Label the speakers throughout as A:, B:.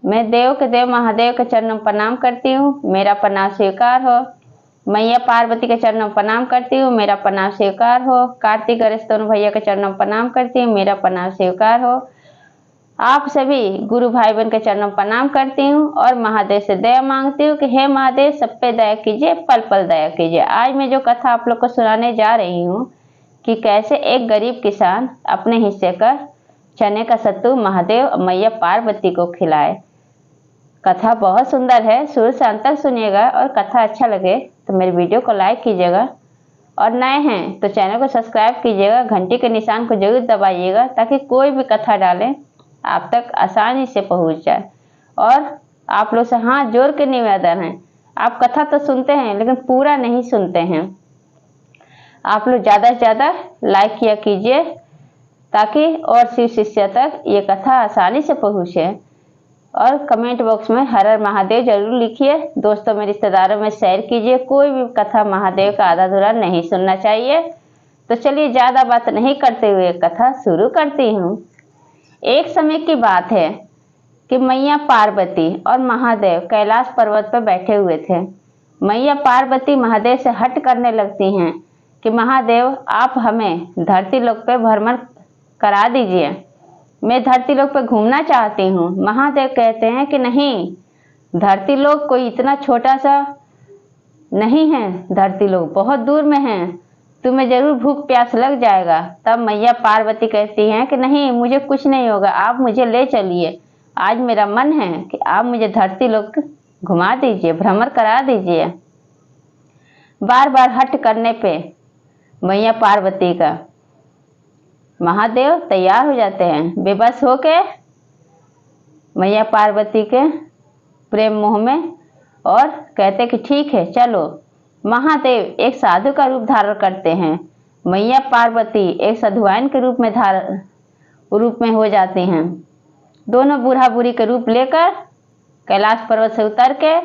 A: मैं देव के देव महादेव के चरणों में प्रणाम करती हूँ, मेरा प्रणाम स्वीकार हो। मैया पार्वती के चरणों में प्रणाम करती हूँ, मेरा प्रणाम स्वीकार हो। कार्तिक गणेश दोनों भैया के चरणों में प्रणाम करती हूँ, मेरा प्रणाम स्वीकार हो। आप सभी गुरु भाई बहन के चरणों में प्रणाम करती हूँ और महादेव से दया मांगती हूँ कि हे महादेव सब पे दया कीजिए, पल पल दया कीजिए। आज मैं जो कथा आप लोग को सुनाने जा रही हूँ कि कैसे एक गरीब किसान अपने हिस्से का चने का सत्तू महादेव मैया पार्वती को खिलाए। कथा बहुत सुंदर है, शुरू से अंत तक सुनिएगा और कथा अच्छा लगे तो मेरे वीडियो को लाइक कीजिएगा और नए हैं तो चैनल को सब्सक्राइब कीजिएगा, घंटी के निशान को जरूर दबाइएगा ताकि कोई भी कथा डालें आप तक आसानी से पहुंच जाए। और आप लोग से हाथ जोड़ के निवेदन है, आप कथा तो सुनते हैं लेकिन पूरा नहीं सुनते हैं। आप लोग ज़्यादा से ज़्यादा लाइक किया कीजिए ताकि और शिव शिष्य तक ये कथा आसानी से पहुँचे। और कमेंट बॉक्स में हर हर महादेव जरूर लिखिए, दोस्तों में रिश्तेदारों में शेयर कीजिए। कोई भी कथा महादेव का आधा अधूरा नहीं सुनना चाहिए। तो चलिए ज़्यादा बात नहीं करते हुए कथा शुरू करती हूँ। एक समय की बात है कि मैया पार्वती और महादेव कैलाश पर्वत पर बैठे हुए थे। मैया पार्वती महादेव से हट करने लगती हैं कि महादेव आप हमें धरती लोक पे भ्रमण करा दीजिए, मैं धरती लोक पे घूमना चाहती हूँ। महादेव कहते हैं कि नहीं, धरती लोक कोई इतना छोटा सा नहीं है, धरती लोक बहुत दूर में है, तुम्हें जरूर भूख प्यास लग जाएगा। तब मैया पार्वती कहती हैं कि नहीं, मुझे कुछ नहीं होगा, आप मुझे ले चलिए। आज मेरा मन है कि आप मुझे धरती लोक घुमा दीजिए, भ्रमण करा दीजिए। बार बार हट करने पे मैया पार्वती का महादेव तैयार हो जाते हैं, बेबस होके मैया पार्वती के प्रेम मोह में, और कहते कि ठीक है चलो। महादेव एक साधु का रूप धारण करते हैं, मैया पार्वती एक साधुआइन के रूप में हो जाती हैं। दोनों बूढ़ा बूढ़ी के रूप लेकर कैलाश पर्वत से उतर के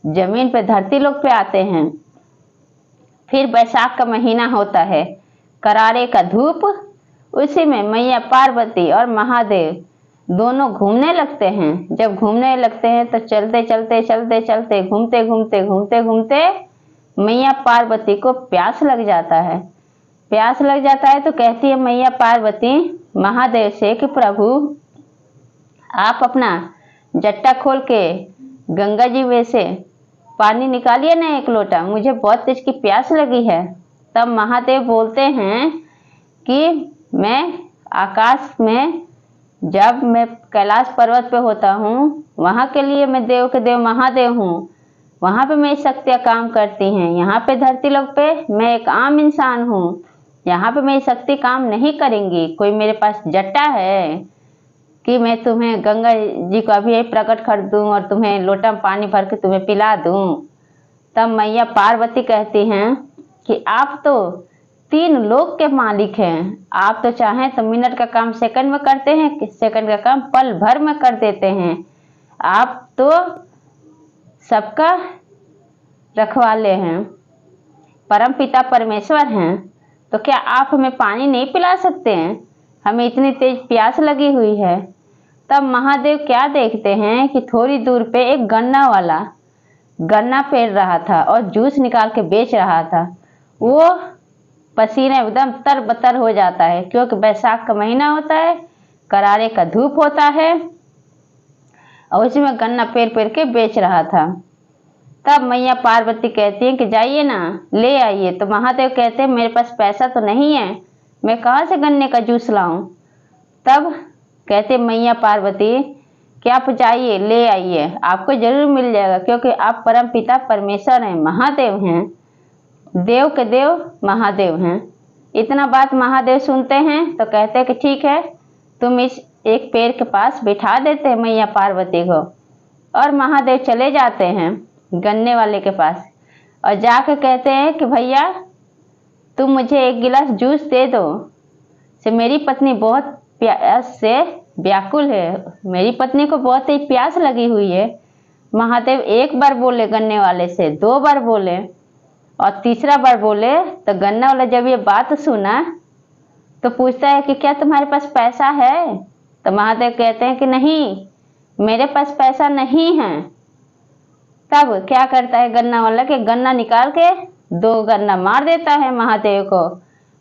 A: जमीन पे धरती लोक पे आते हैं। फिर बैसाख का महीना होता है, करारे का धूप, उसी में मैया पार्वती और महादेव दोनों घूमने लगते हैं। जब घूमने लगते हैं तो चलते चलते चलते चलते घूमते घूमते घूमते घूमते मैया पार्वती को प्यास लग जाता है। प्यास लग जाता है तो कहती है मैया पार्वती महादेव से कि प्रभु आप अपना जट्टा खोल के गंगा जी में से पानी निकालिए ना एक लोटा, मुझे बहुत तेज की प्यास लगी है। तब महादेव बोलते हैं कि मैं आकाश में जब मैं कैलाश पर्वत पे होता हूँ वहाँ के लिए मैं देव के देव महादेव हूँ, वहाँ पे मेरी शक्तियाँ काम करती हैं। यहाँ पे धरती लोक पे मैं एक आम इंसान हूँ, यहाँ पे मेरी शक्ति काम नहीं करेंगी। कोई मेरे पास जट्टा है कि मैं तुम्हें गंगा जी को अभी प्रकट कर दूँ और तुम्हें लोटा में पानी भर के तुम्हें पिला दूँ। तब मैया पार्वती कहती हैं कि आप तो 3 लोक के मालिक हैं, आप तो चाहें तो मिनट का काम सेकंड में करते हैं, सेकंड का काम पल भर में कर देते हैं। आप तो सबका रखवाले हैं, परम पिता परमेश्वर हैं, तो क्या आप हमें पानी नहीं पिला सकते हैं? हमें इतनी तेज प्यास लगी हुई है। तब महादेव क्या देखते हैं कि थोड़ी दूर पे एक गन्ना वाला गन्ना पेर रहा था और जूस निकाल के बेच रहा था। वो पसीने एकदम तरबतर हो जाता है क्योंकि बैसाख का महीना होता है, करारे का धूप होता है और उसी में गन्ना पेर पेर के बेच रहा था। तब मैया पार्वती कहती हैं कि जाइए ना ले आइए। तो महादेव कहते हैं मेरे पास पैसा तो नहीं है, मैं कहाँ से गन्ने का जूस लाऊं। तब कहते मैया पार्वती कि आप जाइए ले आइए, आपको जरूर मिल जाएगा क्योंकि आप परम पिता परमेश्वर हैं, महादेव हैं, देव के देव महादेव हैं। इतना बात महादेव सुनते हैं तो कहते हैं कि ठीक है, तुम इस एक पेड़ के पास बिठा देते हैं मैया पार्वती को। और महादेव चले जाते हैं गन्ने वाले के पास और जाकर कहते हैं कि भैया तुम मुझे एक गिलास जूस दे दो, से मेरी पत्नी बहुत प्यास से व्याकुल है, मेरी पत्नी को बहुत ही प्यास लगी हुई है। महादेव एक बार बोले गन्ने वाले से, 2 बार बोले और तीसरा बार बोले तो गन्ना वाला जब ये बात सुना तो पूछता है कि क्या तुम्हारे पास पैसा है? तो महादेव कहते हैं कि नहीं, मेरे पास पैसा नहीं है। तब क्या करता है गन्ना वाला कि गन्ना निकाल के 2 गन्ना मार देता है महादेव को।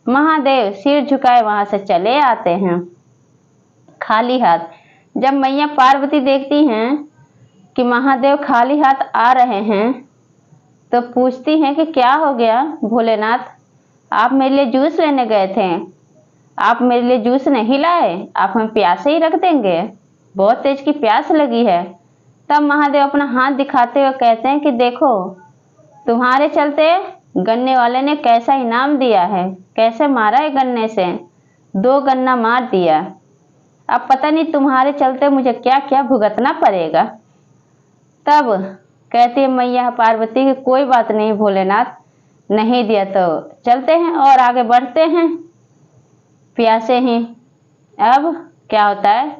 A: महादेव सिर झुकाए वहां से चले आते हैं खाली हाथ। जब मैया पार्वती देखती हैं कि महादेव खाली हाथ आ रहे हैं तो पूछती हैं कि क्या हो गया भोलेनाथ, आप मेरे लिए जूस लेने गए थे, आप मेरे लिए जूस नहीं लाए, आप हमें प्यासे ही रख देंगे, बहुत तेज की प्यास लगी है। तब महादेव अपना हाथ दिखाते हुए कहते हैं कि देखो तुम्हारे चलते गन्ने वाले ने कैसा इनाम दिया है, कैसे मारा है गन्ने से, 2 गन्ना मार दिया। अब पता नहीं तुम्हारे चलते मुझे क्या क्या भुगतना पड़ेगा। तब कहती है मैया पार्वती कि कोई बात नहीं भोलेनाथ, नहीं दिया तो चलते हैं और आगे बढ़ते हैं प्यासे ही। अब क्या होता है,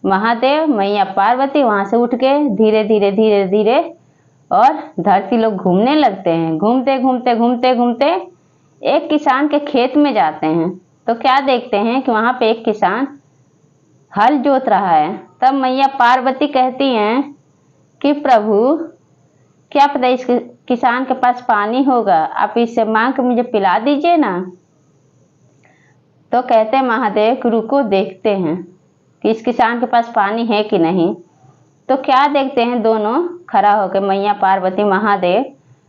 A: महादेव मैया पार्वती वहां से उठ के धीरे धीरे धीरे धीरे और धरती लोग घूमने लगते हैं। घूमते घूमते घूमते घूमते एक किसान के खेत में जाते हैं तो क्या देखते हैं कि वहां पे एक किसान हल जोत रहा है। तब मैया पार्वती कहती हैं कि प्रभु क्या पता इस किसान के पास पानी होगा, आप इससे मांग के मुझे पिला दीजिए ना। तो कहते हैं महादेव कि रुको देखते हैं कि इस किसान के पास पानी है कि नहीं। तो क्या देखते हैं, दोनों खड़ा होकर मैया पार्वती महादेव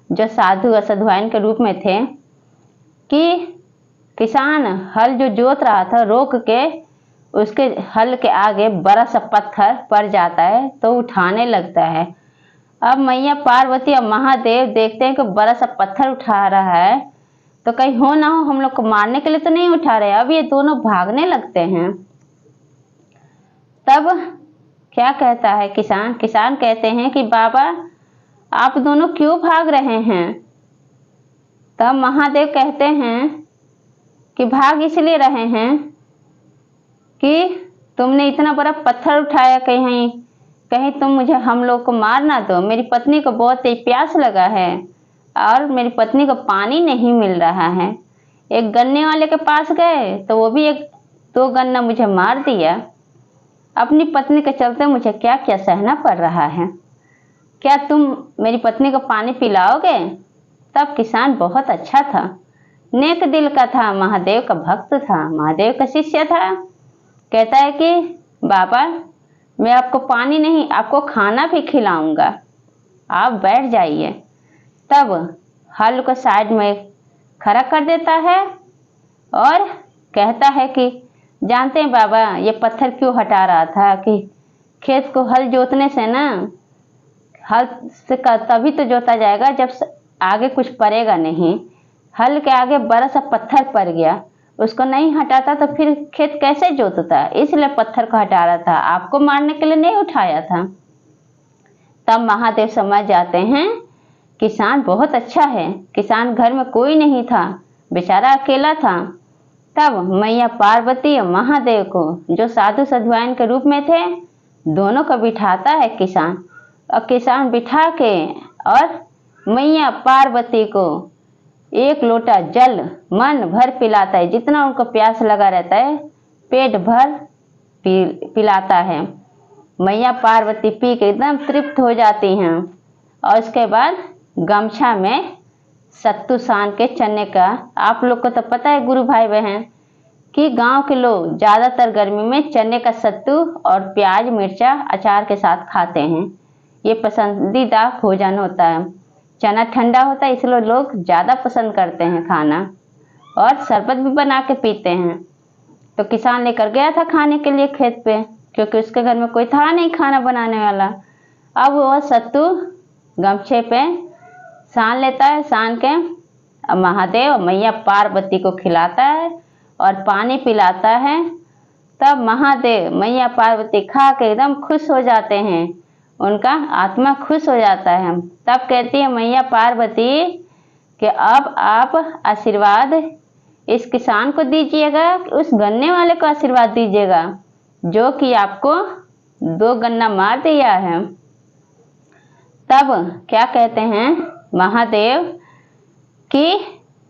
A: जो साधु असधुआइन के रूप में थे कि किसान हल जो जोत रहा था रोक के उसके हल के आगे बड़ा सा पत्थर पड़ जाता है तो उठाने लगता है। अब मैया पार्वती और महादेव देखते हैं कि बड़ा सा पत्थर उठा रहा है तो कहीं हो ना हो हम लोग को मारने के लिए तो नहीं उठा रहे। अब ये दोनों भागने लगते हैं। तब क्या कहता है किसान, किसान कहते हैं कि बाबा आप दोनों क्यों भाग रहे हैं। तब महादेव कहते हैं कि भाग इसलिए रहे हैं कि तुमने इतना बड़ा पत्थर उठाया, कहीं कहीं तुम मुझे हम लोग को मार ना दो। मेरी पत्नी को बहुत तेज प्यास लगा है और मेरी पत्नी को पानी नहीं मिल रहा है। एक गन्ने वाले के पास गए तो वो भी 2 गन्ना मुझे मार दिया। अपनी पत्नी के चलते मुझे क्या क्या सहना पड़ रहा है, क्या तुम मेरी पत्नी को पानी पिलाओगे। तब किसान बहुत अच्छा था, नेक दिल का था, महादेव का भक्त था, महादेव का शिष्य था। कहता है कि बाबा मैं आपको पानी नहीं आपको खाना भी खिलाऊंगा, आप बैठ जाइए। तब हल को साइड में खड़ा कर देता है और कहता है कि जानते हैं बाबा ये पत्थर क्यों हटा रहा था कि खेत को हल जोतने से ना, हल से तभी तो जोता जाएगा जब आगे कुछ पड़ेगा नहीं। हल के आगे बड़ा सा पत्थर पड़ गया, उसको नहीं हटाता तो फिर खेत कैसे जोतता, इसलिए पत्थर को हटा रहा था, आपको मारने के लिए नहीं उठाया था। तब महादेव समझ जाते हैं किसान बहुत अच्छा है, किसान घर में कोई नहीं था, बेचारा अकेला था। तब मैया पार्वती और महादेव को जो साधु साधुआइन के रूप में थे दोनों को बिठाता है किसान, और किसान बिठा के और मैया पार्वती को 1 लोटा जल मन भर पिलाता है, जितना उनको प्यास लगा रहता है पेट भर पिलाता है। मैया पार्वती पी के एकदम तृप्त हो जाती हैं और उसके बाद गमछा में सत्तू सान के चने का, आप लोग को तो पता है गुरु भाई बहन कि गांव के लोग ज़्यादातर गर्मी में चने का सत्तू और प्याज मिर्चा अचार के साथ खाते हैं। ये पसंदीदा भोजन होता है। चना ठंडा होता है इसलिए लोग ज़्यादा पसंद करते हैं खाना, और शरबत भी बना के पीते हैं। तो किसान लेकर गया था खाने के लिए खेत पे, क्योंकि उसके घर में कोई था नहीं खाना बनाने वाला। अब वह सत्तू गमछे पे सान लेता है, सान के महादेव मैया पार्वती को खिलाता है और पानी पिलाता है। तब महादेव मैया पार्वती खा के एकदम खुश हो जाते हैं, उनका आत्मा खुश हो जाता है। तब कहती है मैया पार्वती कि अब आप आशीर्वाद इस किसान को दीजिएगा, उस गन्ने वाले को आशीर्वाद दीजिएगा जो कि आपको 2 गन्ना मार दिया है। तब क्या कहते हैं महादेव कि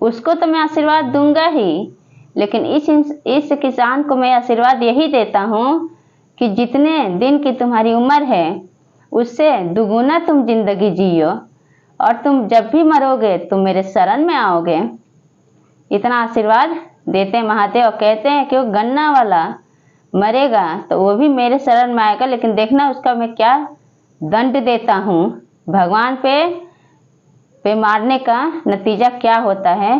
A: उसको तो मैं आशीर्वाद दूंगा ही, लेकिन इस किसान को मैं आशीर्वाद यही देता हूँ कि जितने दिन की तुम्हारी उम्र है उससे दुगुना तुम जिंदगी जियो, और तुम जब भी मरोगे तुम मेरे शरण में आओगे। इतना आशीर्वाद देते हैं महादेव। कहते हैं कि वो गन्ना वाला मरेगा तो वो भी मेरे शरण में आएगा, लेकिन देखना उसका मैं क्या दंड देता हूँ। भगवान पे मारने का नतीजा क्या होता है,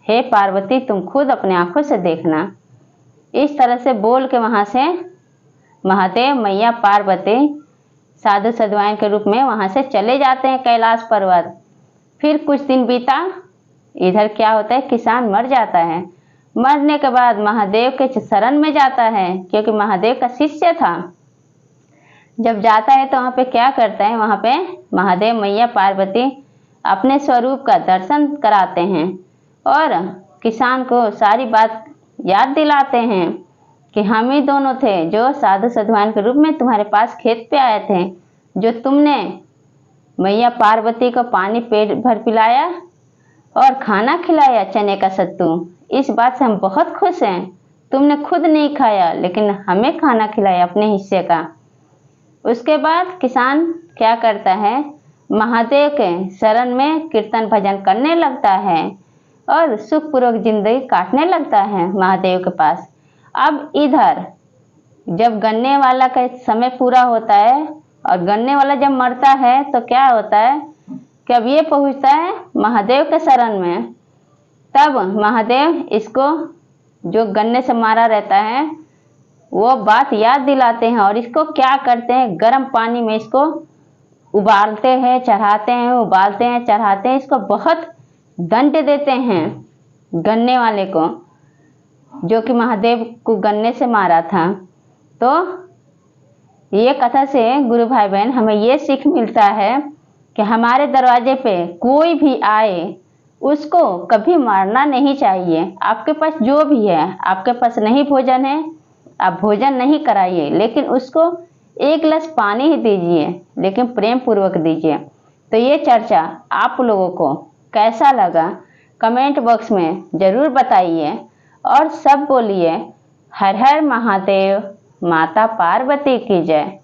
A: हे पार्वती तुम खुद अपने आंखों से देखना। इस तरह से बोल के वहाँ से महादेव मैया पार्वती साधु साधुआइन के रूप में वहाँ से चले जाते हैं कैलाश पर्वत। फिर कुछ दिन बीता, इधर क्या होता है, किसान मर जाता है। मरने के बाद महादेव के शरण में जाता है, क्योंकि महादेव का शिष्य था। जब जाता है तो वहाँ पे क्या करता है, वहाँ पे महादेव मैया पार्वती अपने स्वरूप का दर्शन कराते हैं और किसान को सारी बात याद दिलाते हैं कि हम ही दोनों थे जो साधु साधुआइन के रूप में तुम्हारे पास खेत पे आए थे, जो तुमने मैया पार्वती को पानी पेट भर पिलाया और खाना खिलाया चने का सत्तू। इस बात से हम बहुत खुश हैं। तुमने खुद नहीं खाया लेकिन हमें खाना खिलाया अपने हिस्से का। उसके बाद किसान क्या करता है, महादेव के शरण में कीर्तन भजन करने लगता है और सुखपूर्वक जिंदगी काटने लगता है महादेव के पास। अब इधर जब गन्ने वाला का समय पूरा होता है और गन्ने वाला जब मरता है तो क्या होता है कि अब ये पहुंचता है महादेव के शरण में। तब महादेव इसको जो गन्ने से मारा रहता है वो बात याद दिलाते हैं और इसको क्या करते हैं, गर्म पानी में इसको उबालते हैं, चढ़ाते हैं, उबालते हैं, चढ़ाते हैं। इसको बहुत दंड देते हैं गन्ने वाले को, जो कि महादेव को गन्ने से मारा था। तो ये कथा से गुरु भाई बहन हमें ये सीख मिलता है कि हमारे दरवाजे पे कोई भी आए उसको कभी मारना नहीं चाहिए। आपके पास जो भी है, आपके पास नहीं भोजन है, आप भोजन नहीं कराइए, लेकिन उसको एक गिलास पानी ही दीजिए, लेकिन प्रेम पूर्वक दीजिए। तो ये चर्चा आप लोगों को कैसा लगा कमेंट बॉक्स में ज़रूर बताइए और सब बोलिए हर हर महादेव, माता पार्वती की जय।